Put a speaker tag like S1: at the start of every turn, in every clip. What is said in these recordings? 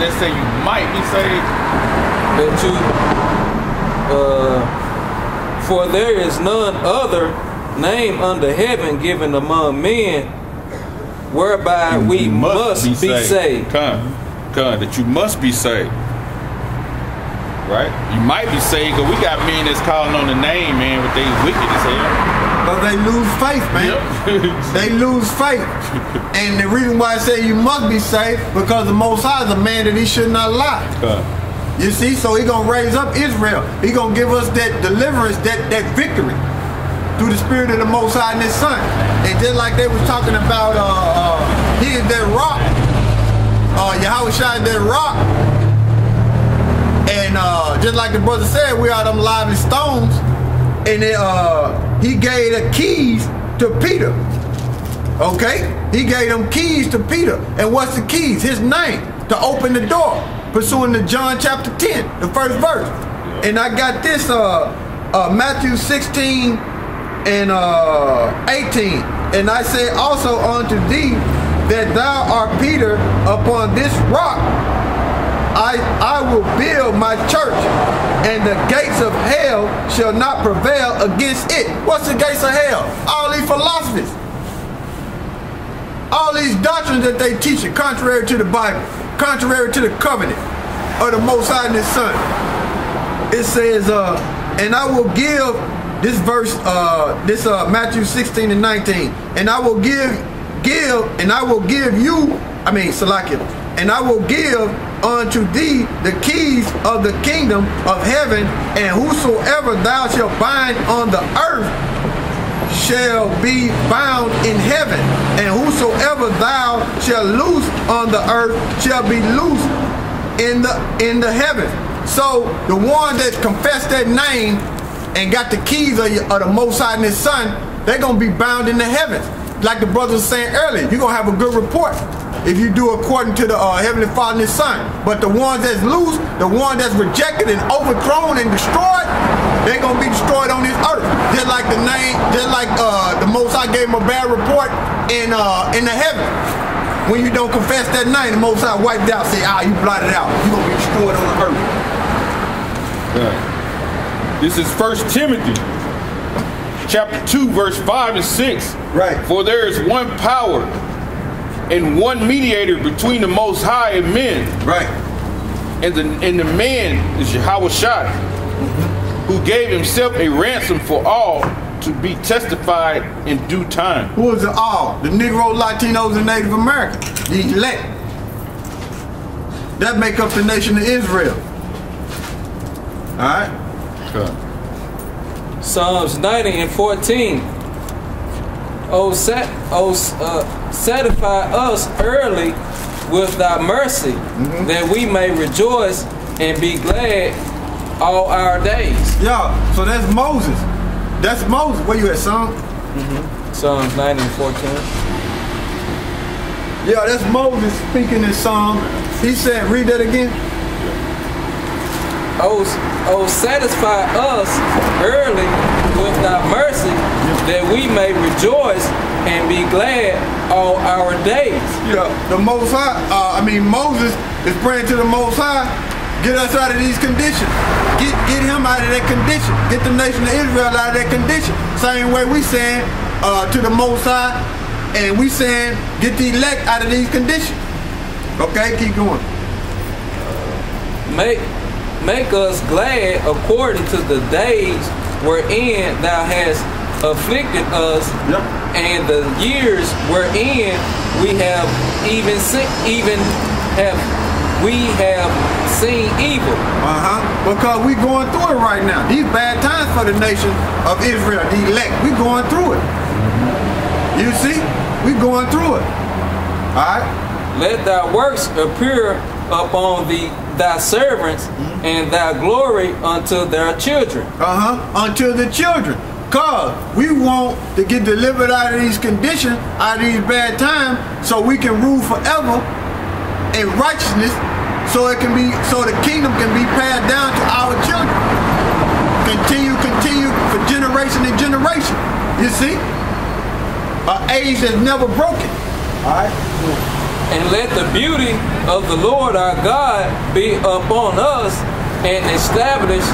S1: that say you might be saved?
S2: For there is none other name under heaven given among men whereby we must be saved.
S1: Come, that you must be saved. Right? You might be saved, because we got men that's calling on the name, man, but they wicked as hell.
S3: But they lose faith, man. Yep. They lose faith. And the reason why I say you must be saved, because the Most High is a man that he should not lie. You see, so he gonna raise up Israel. He gonna give us that deliverance, that victory through the Spirit of the Most High and his Son. And just like they was talking about, he is that rock. Yahweh Shai is that rock. And just like the brother said, we are them lively stones. And he gave the keys to Peter. Okay? He gave them keys to Peter. And what's the keys? His name, to open the door. Pursuing to John chapter 10, the first verse. And I got this, Matthew 16 and 18. And I say also unto thee that thou art Peter, upon this rock I will build my church, and the gates of hell shall not prevail against it. What's the gates of hell? All these philosophies. All these doctrines that they teach are contrary to the Bible, contrary to the covenant of the Most High and his Son. It says, and I will give, this verse, Matthew 16 and 19, and I will give you, Salakia, and I will give unto thee the keys of the kingdom of heaven, and whosoever thou shalt bind on the earth shall be bound in heaven, and whosoever thou shalt loose on the earth shall be loosed in the heavens. So the one that confessed that name and got the keys of the Most High and his Son, they're gonna be bound in the heavens. Like the brother was saying earlier, you're gonna have a good report if you do according to the Heavenly Father and his Son. But the ones that's loose, the ones that's rejected and overthrown and destroyed, they're gonna be destroyed on this earth. Just like the name, just like the Most High gave them a bad report in the heaven. When you don't confess that name, the Most High wiped out, say, you blotted out. You're gonna be destroyed on the earth.
S1: This is 1 Timothy chapter 2, verse 5 and 6.
S3: Right.
S1: For there is one power and one mediator between the Most High and men.
S3: Right.
S1: And the man is Yahweh Shai, who gave himself a ransom for all to be testified in due time.
S3: Who is the all? The Negro, Latinos, and Native Americans. The elect. That make up the nation of Israel. Alright?
S1: Okay.
S2: Psalms 90 and 14. Satisfy us early with thy mercy, that we may rejoice and be glad all our days.
S3: Yeah, so that's Moses. That's Moses. Where you at, Psalm?
S2: Psalms 90 and 14.
S3: Yeah, that's Moses speaking in Psalm. He said, read that again.
S2: Satisfy us early with thy mercy, that we may rejoice and be glad all our days.
S3: Yeah, the Most High, Moses is praying to the Most High, get us out of these conditions. Get him out of that condition. Get the nation of Israel out of that condition. Same way we saying to the Most High, and we saying, get the elect out of these conditions. Okay, keep going.
S2: Make us glad according to the days wherein thou hast afflicted us, and the years wherein we have seen evil.
S3: Because we going through it right now. These bad times for the nation of Israel, the elect. We going through it. You see? We going through it. Alright?
S2: Let thy works appear upon thy servants, and thy glory unto their children.
S3: Unto the children. Cause we want to get delivered out of these conditions, out of these bad times, so we can rule forever in righteousness, so the kingdom can be passed down to our children. Continue for generation and generation. You see? An age that's never broken. Alright?
S2: And let the beauty of the Lord our God be upon us, and establish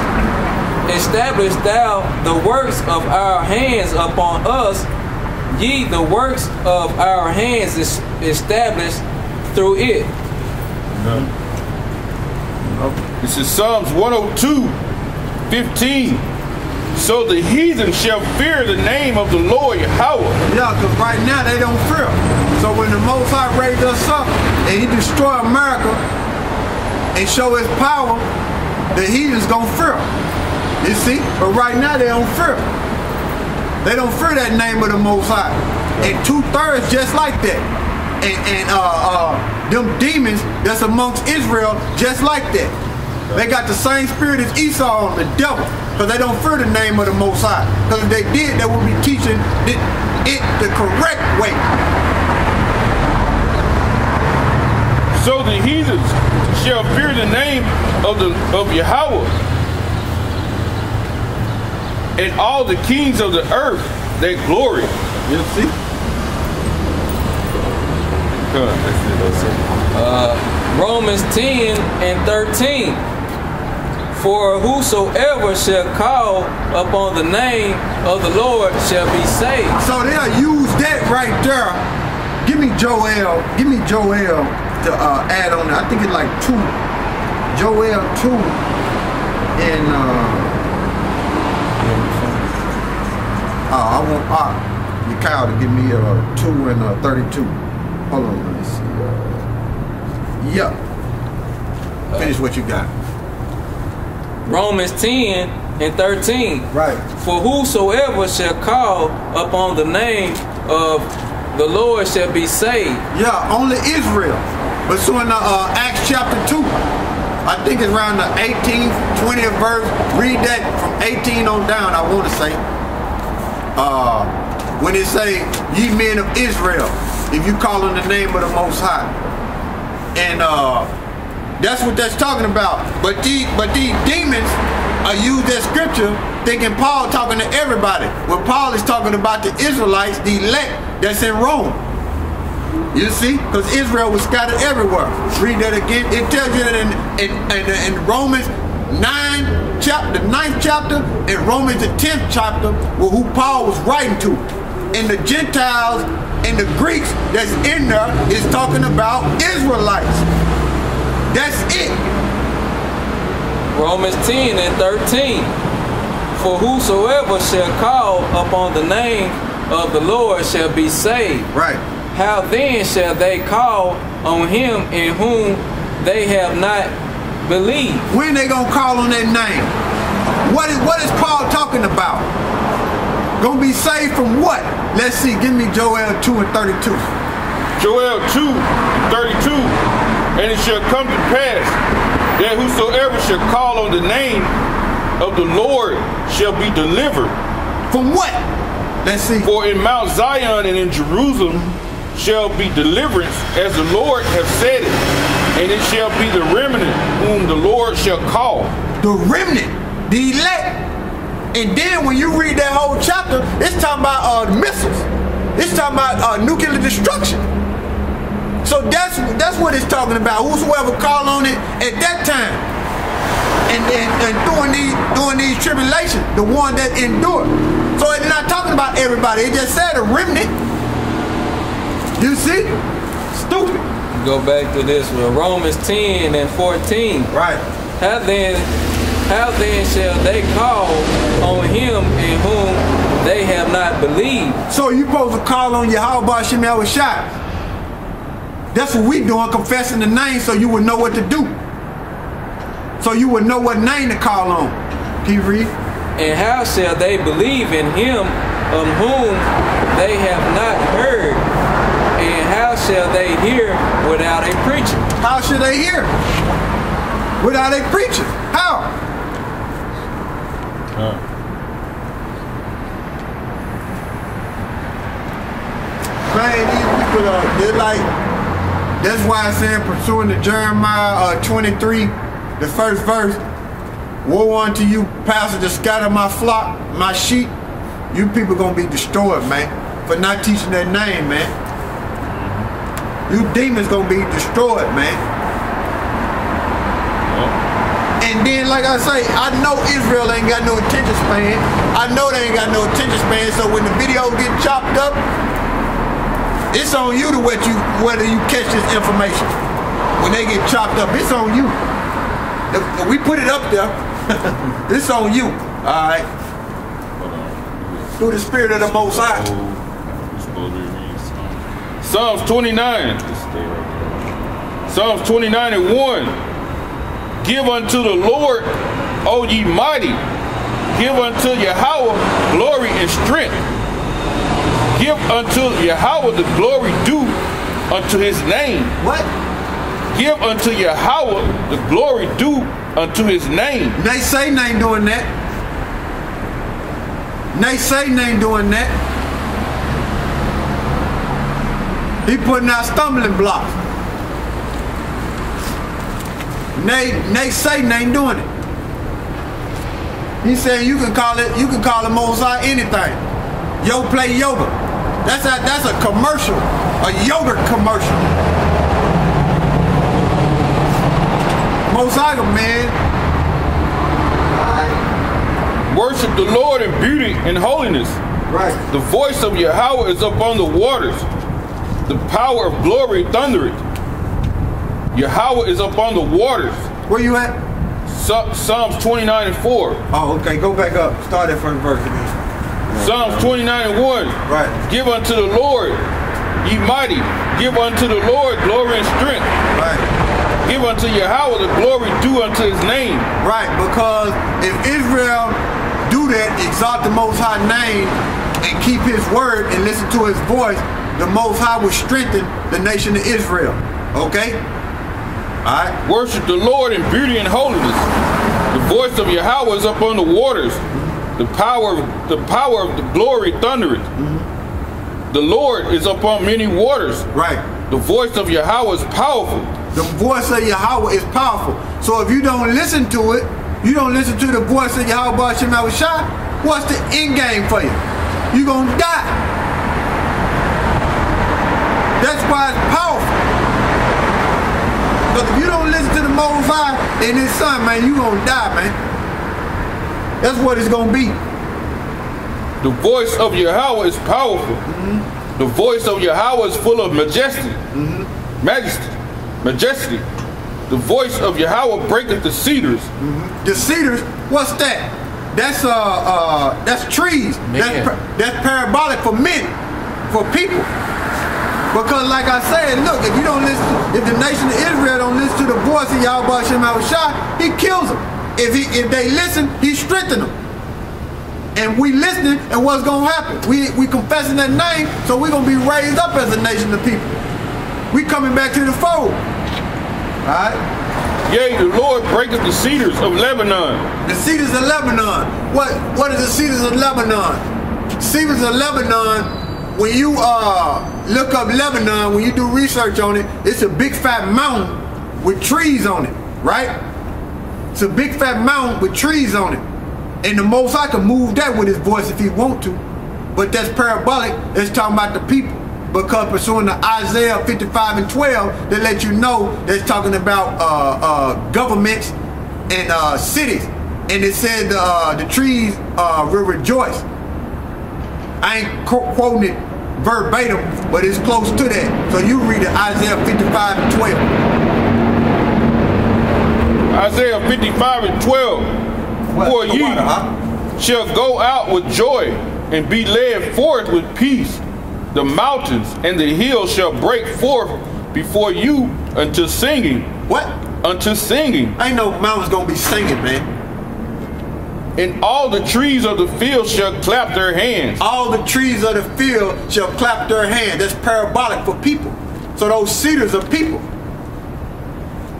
S2: thou the works of our hands upon us. Ye the works of our hands is established through it.
S1: This is Psalms 102:15. So the heathen shall fear the name of the Lord Yahweh.
S3: Yeah, because right now they don't fear. So when the Most High raised us up and he destroy America and show his power, the heathen's gonna fear. You see? But right now they don't fear. They don't fear that name of the Most High. And 2/3 just like that. And them demons that's amongst Israel just like that. They got the same spirit as Esau on the devil, because they don't fear the name of the Most High. Because if they did, they would be teaching it the correct way.
S1: So the heathens shall fear the name of Yahweh, and all the kings of the earth they glory.
S3: You see?
S2: Romans 10:13. For whosoever shall call upon the name of the Lord shall be saved.
S3: So they'll use that right there. Give me Joel to add on. I think it's like 2. Joel 2 and I want Kyle to give me 2 and 32. Hold on, let me see. Yeah. Finish what you got.
S2: Romans 10:13.
S3: Right.
S2: For whosoever shall call upon the name of the Lord shall be saved.
S3: Yeah, only Israel. But so in Acts chapter 2, I think it's around the 18th, 20th verse. Read that from 18 on down, I want to say. When it say, ye men of Israel, if you call on the name of the Most High. And that's what that's talking about. But these demons use that scripture thinking Paul talking to everybody. When Paul is talking about the Israelites, the elect that's in Rome. You see? Because Israel was scattered everywhere. Read that again. It tells you that in Romans 9, the 9th chapter, and Romans the 10th chapter, who Paul was writing to. And the Gentiles and the Greeks that's in there is talking about Israelites. That's it.
S2: Romans 10:13. For whosoever shall call upon the name of the Lord shall be saved.
S3: Right.
S2: How then shall they call on him in whom they have not believed?
S3: When they gonna call on that name? What is Paul talking about? Gonna be saved from what? Let's see. Give me Joel 2 and 32.
S1: Joel 2:32. And it shall come to pass that whosoever shall call on the name of the Lord shall be delivered.
S3: From what? Let's see.
S1: For in Mount Zion and in Jerusalem shall be deliverance, as the Lord hath said it. And it shall be the remnant whom the Lord shall call.
S3: The remnant, the elect. And then when you read that whole chapter, it's talking about missiles. It's talking about nuclear destruction. So that's what it's talking about. Whosoever call on it at that time, and during these tribulations, the one that endured. So it's not talking about everybody. It just said a remnant. You see? Stupid.
S2: Go back to this one. Romans 10:14.
S3: Right.
S2: How then shall they call on him in whom they have not believed?
S3: So you supposed to call on Yahweh Shem Yahushua. That's what we doing, confessing the name so you would know what to do. So you would know what name to call on. Can you read?
S2: And how shall they believe in him of whom they have not heard? And how shall they hear without a preacher?
S3: How should they hear? Without a preacher. How? Man, these people they're like, that's why I said pursuing the Jeremiah 23, the first verse. Woe unto you, pastor, to scatter my flock, my sheep. You people gonna be destroyed, man, for not teaching that name, man. You demons gonna be destroyed, man. And then, like I say, I know Israel ain't got no attention span. I know they ain't got no attention span. So when the videos get chopped up, it's on you to whether you catch this information. When they get chopped up, it's on you. If we put it up there, it's on you. All right. Through the Spirit of the Most High.
S1: Psalms 29. Psalms 29 and 1. Give unto the Lord, O ye mighty. Give unto Yahweh glory and strength. Give unto Yahweh the glory due unto his name.
S3: What?
S1: Give unto Yahweh the glory due unto his name.
S3: They say they ain't doing that. They say they ain't doing that. He putting out stumbling blocks. They say they ain't doing it. He said you can call the Most High anything. Yo play yoga. That's a commercial, a yogurt commercial. Most High, man.
S1: Worship the Lord in beauty and holiness.
S3: Right.
S1: The voice of Yahweh is upon the waters. The power of glory thundereth. Yahweh is upon the waters.
S3: Where you at?
S1: Psalms 29 and 4.
S3: Oh, okay. Go back up. Start that first verse again.
S1: Psalms 29 and 1.
S3: Right.
S1: Give unto the Lord, ye mighty. Give unto the Lord glory and strength.
S3: Right.
S1: Give unto Yahweh the glory due unto his name.
S3: Right, because if Israel do that, exalt the Most High name, and keep his word and listen to his voice, the Most High will strengthen the nation of Israel. Okay? Alright?
S1: Worship the Lord in beauty and holiness. The voice of Yahweh is upon the waters. The power of the glory thundereth. The Lord is upon many waters.
S3: Right.
S1: The voice of Yahweh is powerful.
S3: The voice of Yahweh is powerful. So if you don't listen to it, you don't listen to the voice of Yahweh B'Shem Yahushua, what's the end game for you? You're going to die. That's why it's powerful. Because if you don't listen to the Most High and his son, man, you're going to die, man. That's what it's going to be.
S1: The voice of Yahweh is powerful. The voice of Yahweh is full of majesty. Majesty. The voice of Yahweh breaketh the cedars.
S3: The cedars, what's that? That's trees. That's parabolic for men, for people. Because like I said, look, if you don't listen, if the nation of Israel don't listen to the voice of Yahweh B'Shem Yahushua, he kills them. If they listen, he strengthens them. And we listening, and what's gonna happen? We confessing that name, so we're gonna be raised up as a nation of people. We coming back to the fold. Alright?
S1: Yea, the Lord breaketh the cedars of Lebanon.
S3: The cedars of Lebanon. What is the cedars of Lebanon? Cedars of Lebanon, when you look up Lebanon, when you do research on it, it's a big fat mountain with trees on it, right? It's a big fat mountain with trees on it. And the Most High can move that with his voice if he want to. But that's parabolic. It's talking about the people. Because pursuing to Isaiah 55 and 12, they let you know that's talking about governments and cities. And it said the trees will rejoice. I ain't quoting it verbatim, but it's close to that. So you read it, Isaiah 55 and 12.
S1: Isaiah 55 and 12. For ye shall go out with joy and be led forth with peace. The mountains and the hills shall break forth before you unto singing.
S3: What?
S1: Unto singing.
S3: Ain't no mountains gonna be singing, man.
S1: And all the trees of the field shall clap their hands.
S3: All the trees of the field shall clap their hands. That's parabolic for people. So those cedars are people.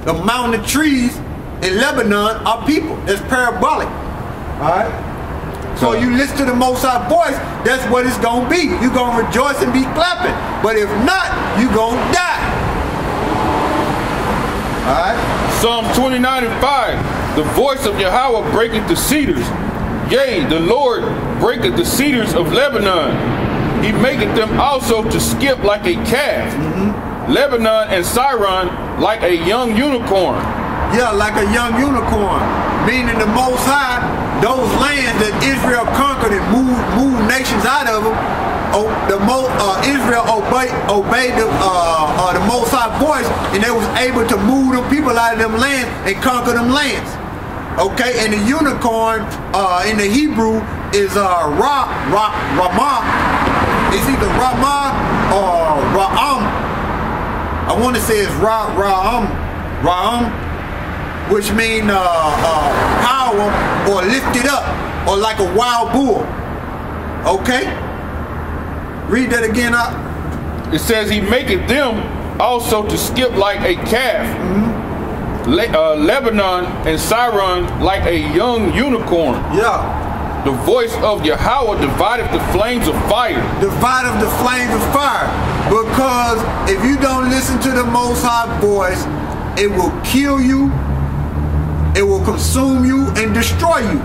S3: The mountain of trees in Lebanon are people. That's parabolic. Alright? So you listen to the Most High voice, that's what it's going to be. You're going to rejoice and be clapping. But if not, you're going to die. Alright?
S1: Psalm 29 and 5. The voice of Yahweh breaketh the cedars. Yea, the Lord breaketh the cedars of Lebanon. He maketh them also to skip like a calf. Lebanon and Syron like a young unicorn.
S3: Yeah, like a young unicorn. Meaning the Most High, those lands that Israel conquered and moved nations out of them, Israel obeyed the Most High voice, and they was able to move them people out of them lands and conquer them lands. Okay, and the unicorn in the Hebrew is Ramah. It's either Ramah or Ra'am. I want to say it's Ra'am, which means power or lifted up, or like a wild bull. Okay? Read that again out.
S1: It says he maketh them also to skip like a calf. Lebanon and Syron like a young unicorn.
S3: Yeah.
S1: The voice of Yahweh divideth the flames of fire.
S3: Divideth the flames of fire. Because if you don't listen to the Most High voice, it will kill you, it will consume you and destroy you.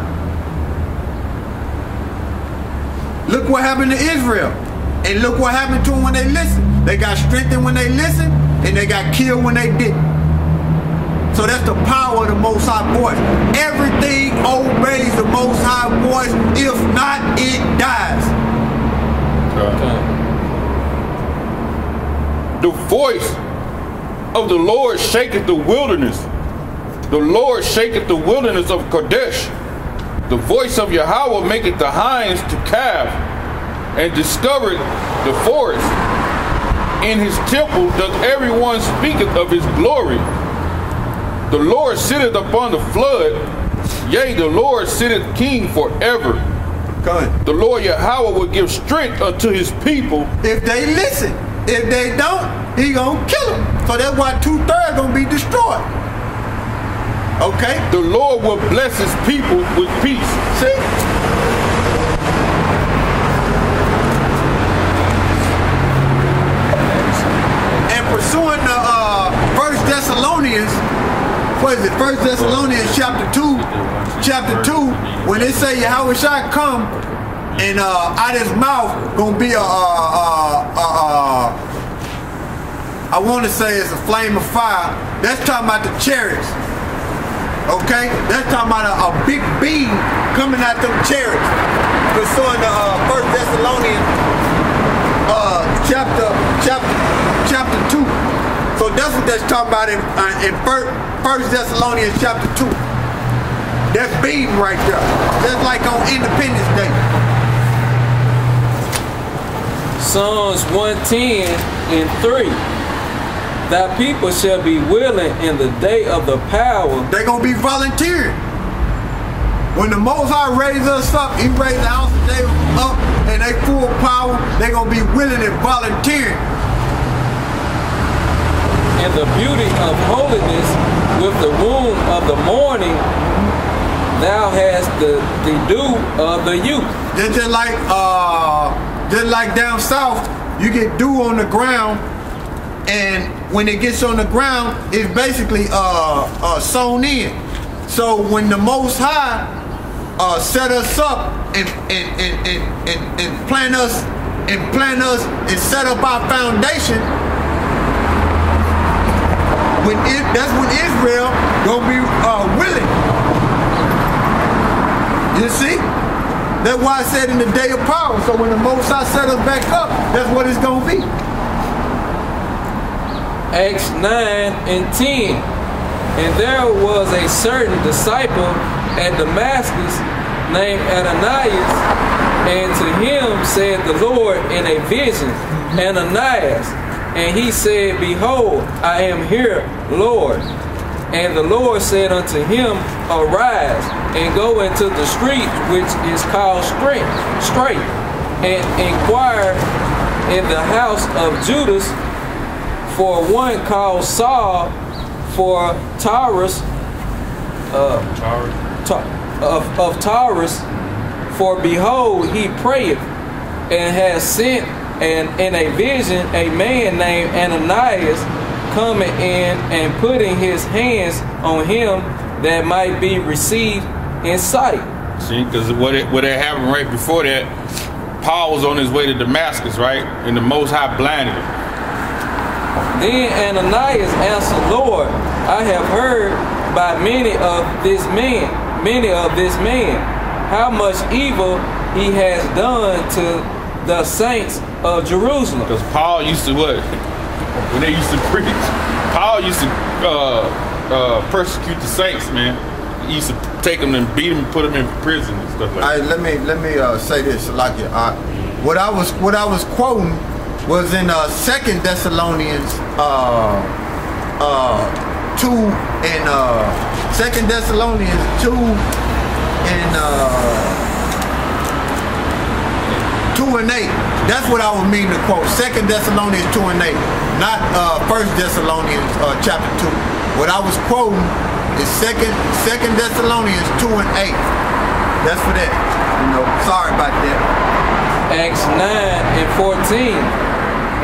S3: Look what happened to Israel. And look what happened to them when they listened. They got strengthened when they listened, and they got killed when they didn't. So that's the power of the Most High voice. Everything obeys the Most High voice. If not, it dies.
S1: Okay. The voice of the Lord shaketh the wilderness. The Lord shaketh the wilderness of Kadesh. The voice of Yahweh maketh the hinds to calve, and discovered the forest. In his temple doth everyone speaketh of his glory. The Lord sitteth upon the flood, yea, the Lord sitteth king forever. The Lord Yahweh will give strength unto his people.
S3: If they listen. If they don't, he gonna kill them. So that's why 2/3 gonna be destroyed. Okay?
S1: The Lord will bless his people with peace.
S3: See? And pursuing the 1 Thessalonians, what is it? 1 Thessalonians chapter 2, when they say Yahweh shall come, and out his mouth gonna be I want to say it's a flame of fire. That's talking about the chariots. Okay? That's talking about a big beam coming out them chariots. Pursuing the 1 Thessalonians chapter 2. So that's what that's talking about in 1 Thessalonians chapter 2. That beam right there. That's like on Independence Day.
S2: Psalms 110:3. Thy people shall be willing in the day of the power.
S3: They're going to be volunteering. When the Most High raised us up, he raised the house of David up, and they full power, they're going to be willing and volunteering.
S2: And the beauty of holiness with the womb of the morning, thou hast the dew of the youth.
S3: Just like down south, you get dew on the ground, and when it gets on the ground, it's basically sown in. So when the Most High set us up and plant us and set up our foundation, that's when Israel gonna be willing. You see? That's why I said in the day of power. So when the Most High set us back up, that's what it's gonna be.
S2: Acts 9:10. And there was a certain disciple at Damascus named Ananias, and to him said the Lord in a vision, Ananias. And he said, Behold, I am here, Lord. And the Lord said unto him, Arise, and go into the street which is called Straight, and inquire in the house of Judas for one called Saul, for Taurus, of Taurus, for behold, he prayeth, and has sent in a vision a man named Ananias, coming in and putting his hands on him that might be received in sight.
S1: See, because what had happened right before that, Paul was on his way to Damascus, right? And the Most High blinded him.
S2: Then Ananias answered, Lord, I have heard by many of this man, how much evil he has done to the saints of Jerusalem.
S1: Because Paul used to what? When they used to preach, Paul used to persecute the saints, man. He used to take them and beat them and put them in prison and stuff like that.
S3: All right, let me say this, like what I was quoting was in 2 Thessalonians 2 and 2 Thessalonians 2 and 2 and 8. That's what I would mean to quote. 2 Thessalonians 2 and 8, not 1 Thessalonians chapter 2. What I was quoting is 2 Thessalonians 2 and 8. That's for that. You know, sorry about that.
S2: Acts 9 and 14.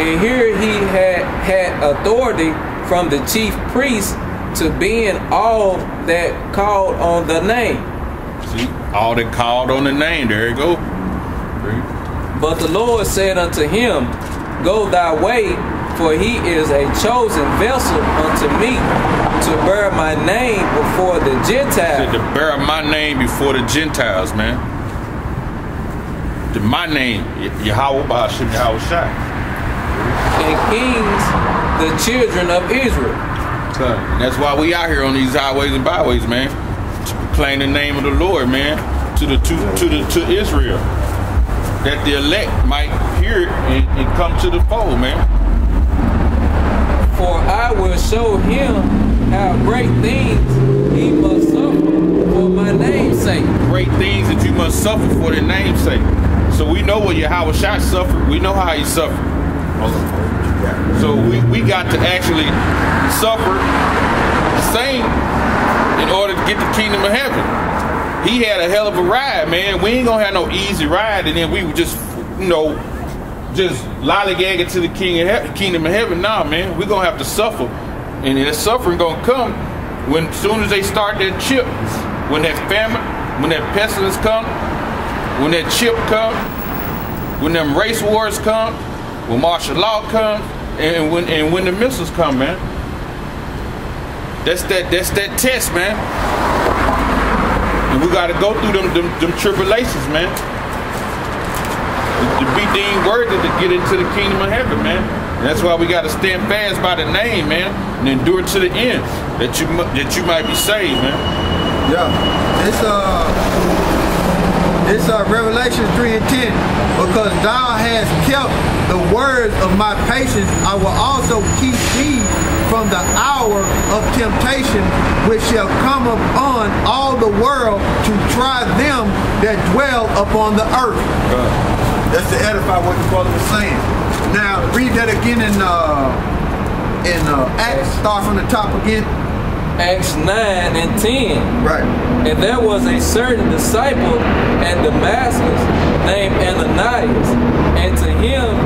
S2: And here he had authority from the chief priest to bend all that called on the name.
S1: See, all that called on the name, there you go.
S2: But the Lord said unto him, Go thy way, for he is a chosen vessel unto me to bear my name before the Gentiles.
S1: To bear my name before the Gentiles, man. To my name, Yahweh Ba'ashim Yahweh Shai.
S2: And kings, the children of Israel.
S1: And that's why we out here on these highways and byways, man. To proclaim the name of the Lord, man, to Israel. That the elect might hear it and come to the fold, man.
S2: For I will show him how great things he must suffer for my name's sake.
S1: Great things that you must suffer for the name's sake. So we know what Yahweh Shai suffered. We know how he suffered. So we got to actually suffer the same in order to get the kingdom of heaven. He had a hell of a ride, man. We ain't gonna have no easy ride, and then we would just, you know, just lollygag it to the kingdom of heaven. Nah, man, we're gonna have to suffer, and that suffering gonna come when soon as they start that chip, when that famine, when that pestilence come, when that chip come, when them race wars come, when martial law comes, and when the missiles come, man. That's that test, man. And we got to go through them tribulations, man. To be deemed worthy to get into the kingdom of heaven, man. And that's why we got to stand fast by the name, man, and endure to the end, that you might be saved, man.
S3: Yeah, it's Revelation 3 and 10. Because thou hast kept the words of my patience, I will also keep thee from the hour of temptation, which shall come upon all the world to try them that dwell upon the earth. That's to edify what the brother was saying. Now read that again in Acts. Start from the top again.
S2: Acts 9 and 10.
S3: Right.
S2: And there was a certain disciple at Damascus named Ananias, and to him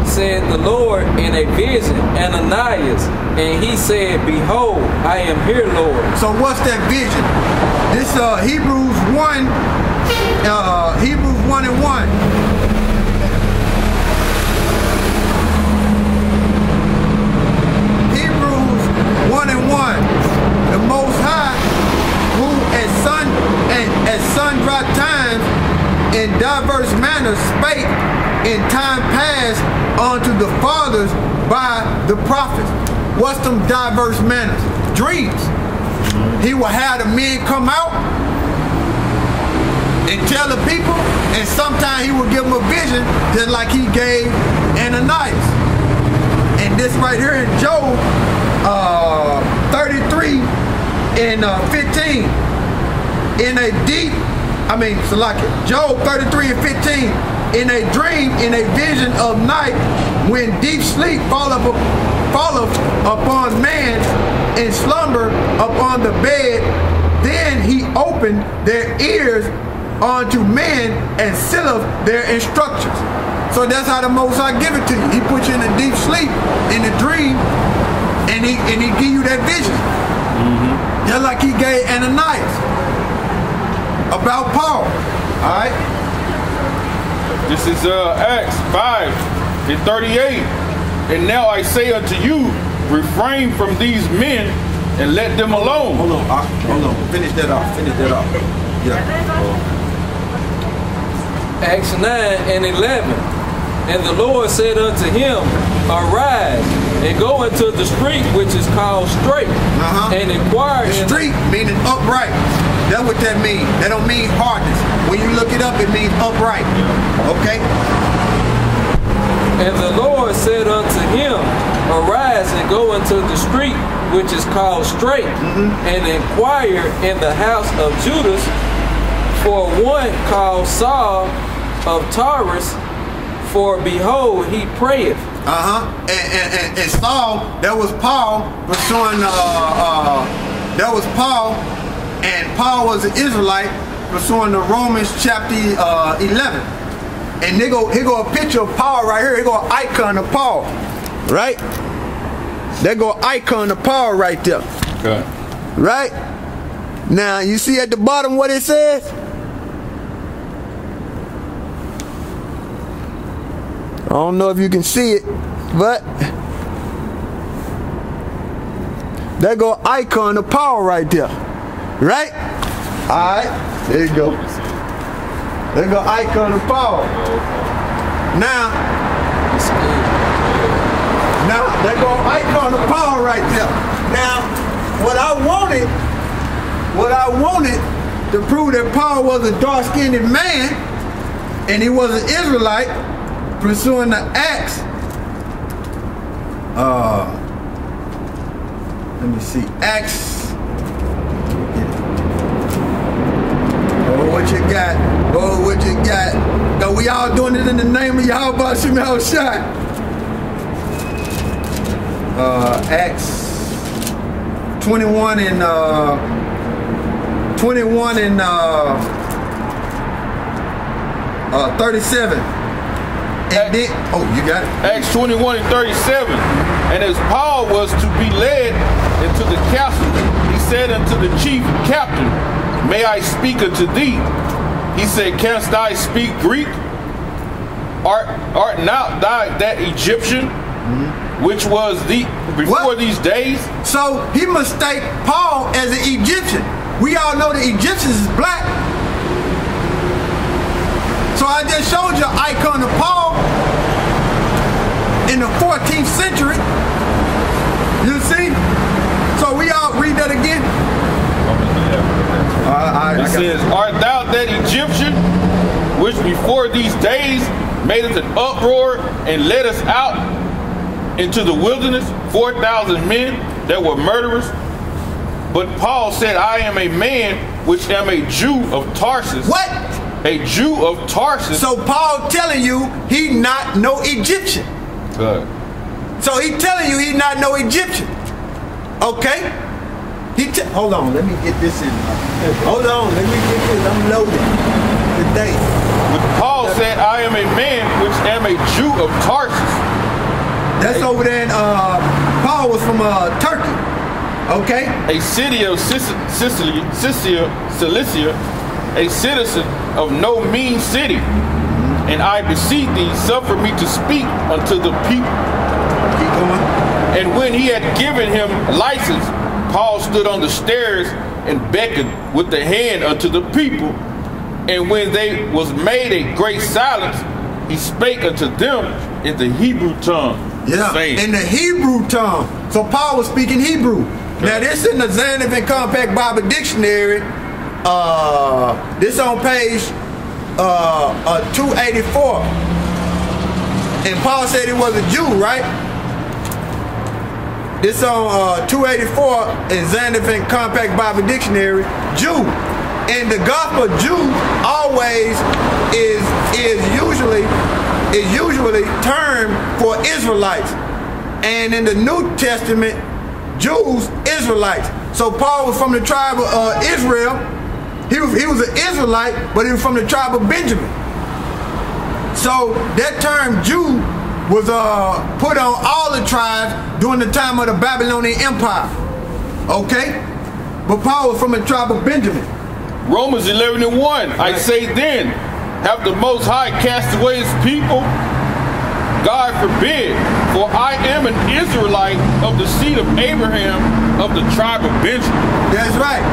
S2: said the Lord in a vision, Ananias, and he said, Behold, I am here, Lord.
S3: So what's that vision? This Hebrews 1 and 1. Hebrews 1 and 1. The Most High, who at sundry times in diverse manners spake in time past unto the fathers by the prophets. What's them diverse manners? Dreams. He will have the men come out and tell the people, and sometimes he will give them a vision, just like he gave Ananias. And this right here in Job 33 and 15, in a deep, Job 33 and 15, in a dream, in a vision of night, when deep sleep falleth upon man, and slumber upon the bed, then he opened their ears unto men and sealeth their instructions. So that's how the Most High give it to you. He put you in a deep sleep, in a dream, and he give you that vision. Just like he gave Ananias about Paul. Alright?
S1: This is Acts 5 and 38. And now I say unto you, refrain from these men and let them alone.
S3: Hold on. Finish that off. Yeah.
S2: Acts 9 and 11. And the Lord said unto him, arise and go into the street which is called Straight, and inquire.
S3: The street meaning upright. That's what that means. That don't mean hardness. When you look it up, it means upright. Okay?
S2: And the Lord said unto him, arise and go into the street which is called Straight, and inquire in the house of Judas for one called Saul of Tarsus, for behold, he prayeth.
S3: And Saul, that was Paul pursuing, that was Paul, and Paul was an Israelite pursuing the Romans chapter 11. And here go a picture of Paul right here. Here go an icon of Paul, right? There go an icon of Paul right there.
S1: Okay.
S3: Right? Now, you see at the bottom what it says? I don't know if you can see it, but there go icon of Paul right there. Right? Alright, there you go. There go icon of Paul. Now, there go icon of Paul right there. Now, what I wanted to prove that Paul was a dark-skinned man and he was an Israelite pursuing the Acts. Let me see. Acts. Oh, what you got? Oh, what you got? No, we all doing it in the name of Yahweh Shemel Shai. Acts 21 and 37. And then, oh, you got it.
S1: Acts 21 and 37. And as Paul was to be led into the castle, he said unto the chief captain, may I speak unto thee? He said, canst thou speak Greek? Art not thou that Egyptian, which was before these days?
S3: So he mistake Paul as an Egyptian. We all know the Egyptians is black. So I just showed you an icon of Paul in the 14th century. You see? So we all read that again.
S1: It says, art thou that Egyptian, which before these days made us an uproar and led us out into the wilderness, 4,000 men that were murderers? But Paul said, I am a man which am a Jew of Tarsus.
S3: What?
S1: A Jew of Tarsus.
S3: So Paul telling you he not no Egyptian.
S1: Good.
S3: So he telling you he not no Egyptian. Okay? Hold on, let me get this in. Hold on, let me get this. I'm loaded today.
S1: But Paul said, I am a man which am a Jew of Tarsus.
S3: That's over there in, Paul was from Turkey. Okay?
S1: A city of Cilicia, a citizen of no mean city. And I beseech thee, suffer me to speak unto the people.
S3: Keep going.
S1: And when he had given him license, Paul stood on the stairs and beckoned with the hand unto the people. And when they was made a great silence, he spake unto them in the Hebrew tongue.
S3: Yeah,
S1: saying,
S3: in the Hebrew tongue. So Paul was speaking Hebrew. Now this in the Zanzibar Compact Bible Dictionary. This on page 284. And Paul said he was a Jew, right? This on 284 in Zanzibar Compact Bible Dictionary. Jew. And the gospel Jew always is usually termed for Israelites. And in the New Testament, Jews, Israelites. So Paul was from the tribe of Israel. He was an Israelite, but he was from the tribe of Benjamin. So that term Jew was put on all the tribes during the time of the Babylonian Empire. Okay? But Paul was from the tribe of Benjamin.
S1: Romans 11 and 1. I say then, have the Most High cast away his people? God forbid, for I am an Israelite of the seed of Abraham, of the tribe of Benjamin.
S3: That's right.